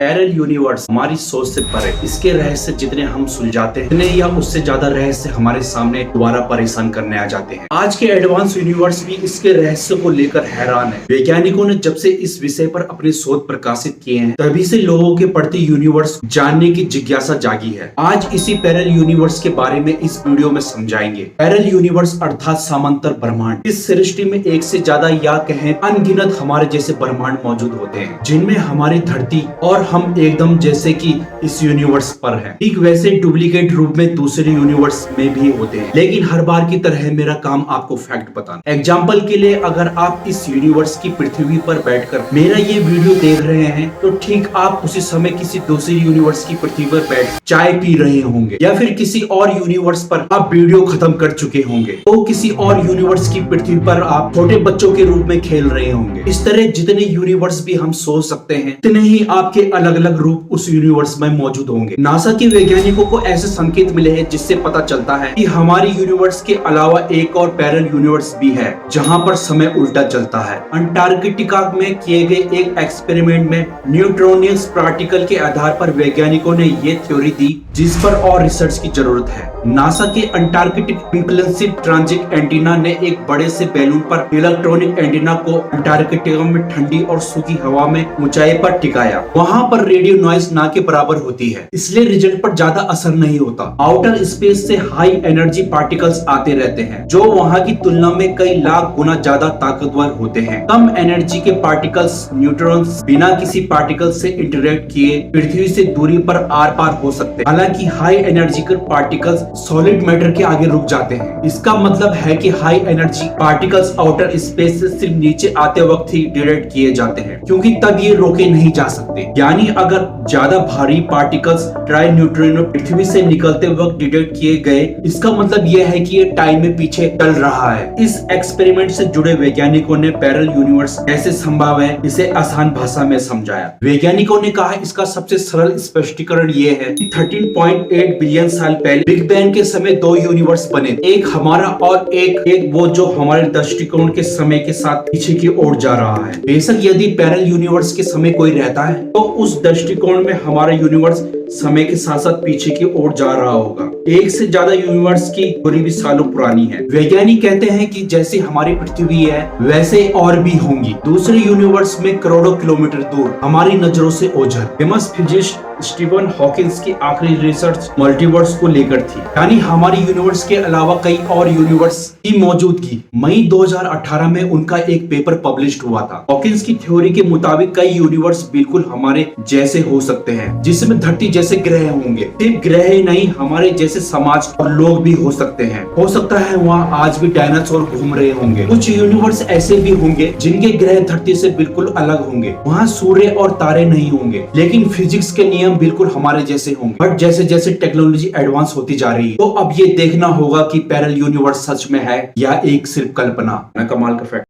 Parallel universe हमारी सोच से परे, इसके रहस्य जितने हम सुलझाते हैं उतने या उससे ज्यादा रहस्य हमारे सामने दोबारा परेशान करने आ जाते हैं। आज के एडवांस यूनिवर्स भी इसके रहस्य को लेकर हैरान है। वैज्ञानिकों ने जब से इस विषय पर अपने शोध प्रकाशित किए हैं तभी से लोगों के प्रति यूनिवर्स जानने की जिज्ञासा जागी है। आज इसी पैरेलल यूनिवर्स के बारे में इस वीडियो में समझाएंगे। पैरेलल यूनिवर्स अर्थात समांतर ब्रह्मांड। इस सृष्टि में एक से ज्यादा या कहें अनगिनत हमारे जैसे ब्रह्मांड मौजूद होते हैं, जिनमें हमारी धरती और हम एकदम जैसे कि इस यूनिवर्स पर है, ठीक वैसे डुप्लीकेट रूप में दूसरे यूनिवर्स में भी होते हैं। लेकिन हर बार की तरह मेरा काम आपको फैक्ट बताना। एग्जाम्पल के लिए अगर आप इस यूनिवर्स की पृथ्वी पर बैठकर मेरा ये वीडियो देख रहे हैं तो ठीक आप उसी समय किसी दूसरी यूनिवर्स की पृथ्वी पर बैठ चाय पी रहे होंगे, या फिर किसी और यूनिवर्स पर आप वीडियो खत्म कर चुके होंगे तो किसी और यूनिवर्स की पृथ्वी पर आप छोटे बच्चों के रूप में खेल रहे होंगे। इस तरह जितने यूनिवर्स भी हम सोच सकते हैं उतने ही आपके अलग अलग रूप उस यूनिवर्स में मौजूद होंगे। नासा के वैज्ञानिकों को ऐसे संकेत मिले हैं जिससे पता चलता है कि हमारी यूनिवर्स के अलावा एक और पैरेलल यूनिवर्स भी है जहां पर समय उल्टा चलता है। अंटार्कटिका में किए गए एक एक्सपेरिमेंट में न्यूट्रोनियस पार्टिकल के आधार पर वैज्ञानिकों ने ये थ्योरी दी जिस पर और रिसर्च की जरूरत है। नासा के अंटार्कटिक इंपल्सिव ट्रांजिट एंटीना ने एक बड़े से बैलून पर इलेक्ट्रॉनिक एंटीना को अंटार्कटिका में ठंडी और सूखी हवा में ऊंचाई पर टिकाया। वहां पर रेडियो नॉइज ना के बराबर होती है, इसलिए रिजल्ट पर ज्यादा असर नहीं होता। आउटर स्पेस से हाई एनर्जी पार्टिकल्स आते रहते हैं जो वहां की तुलना में कई लाख गुना ज्यादा ताकतवर होते हैं। कम एनर्जी के पार्टिकल्स न्यूट्रॉन्स बिना किसी पार्टिकल से इंटरेक्ट किए पृथ्वी से दूरी पर आर पार हो सकते हैं। हालांकि हाई एनर्जी के पार्टिकल्स सॉलिड मैटर के आगे रुक जाते हैं। इसका मतलब है कि high energy particles outer space से सिर्फ नीचे आते वक्त ही डिटेक्ट किए जाते हैं, क्योंकि तब ये रोके नहीं जा सकते। यानी अगर ज्यादा भारी पार्टिकल्स ट्राई न्यूट्रिनो पृथ्वी से निकलते वक्त डिटेक्ट किए गए, इसका मतलब यह है कि ये टाइम में पीछे चल रहा है। इस एक्सपेरिमेंट से जुड़े वैज्ञानिकों ने पैरेलल यूनिवर्स कैसे संभव है इसे आसान भाषा में समझाया। वैज्ञानिकों ने कहा इसका सबसे सरल स्पष्टीकरण ये है कि 13.8 बिलियन साल पहले बिग बैंग के समय दो यूनिवर्स बने, एक हमारा और एक वो जो हमारे दृष्टिकोण के समय के साथ पीछे की ओर जा रहा है। बेशक यदि पैरेलल यूनिवर्स के समय कोई रहता है तो उस दृष्टिकोण में हमारा यूनिवर्स समय के साथ साथ पीछे की ओर जा रहा होगा। एक से ज्यादा यूनिवर्स की दूरी भी सालों पुरानी है। वैज्ञानिक कहते हैं कि जैसे हमारी पृथ्वी है वैसे और भी होंगी दूसरे यूनिवर्स में करोड़ों किलोमीटर दूर, हमारी नजरों से ओझल। फेमस फिजिस्ट स्टीफन हॉकिंस की आखिरी रिसर्च मल्टीवर्स को लेकर थी, यानी हमारी यूनिवर्स के अलावा कई और यूनिवर्स की मौजूदगी। मई 2018 में उनका एक पेपर पब्लिश हुआ था। हॉकिंस की थ्योरी के मुताबिक कई यूनिवर्स बिल्कुल हमारे जैसे हो सकते हैं, जिसमें धरती जैसे ग्रह होंगे। सिर्फ ग्रह ही नहीं, हमारे जैसे समाज और लोग भी हो सकते हैं। हो सकता है वहाँ आज भी डायनासोर घूम रहे होंगे। कुछ यूनिवर्स ऐसे भी होंगे जिनके ग्रह धरती से बिल्कुल अलग होंगे, वहाँ सूर्य और तारे नहीं होंगे, लेकिन फिजिक्स के नियम बिल्कुल हमारे जैसे होंगे। बट जैसे जैसे टेक्नोलॉजी एडवांस होती जा रही है तो अब ये देखना होगा कि पैरेलल यूनिवर्स सच में है या एक सिर्फ कल्पना। कमाल का फैक्ट।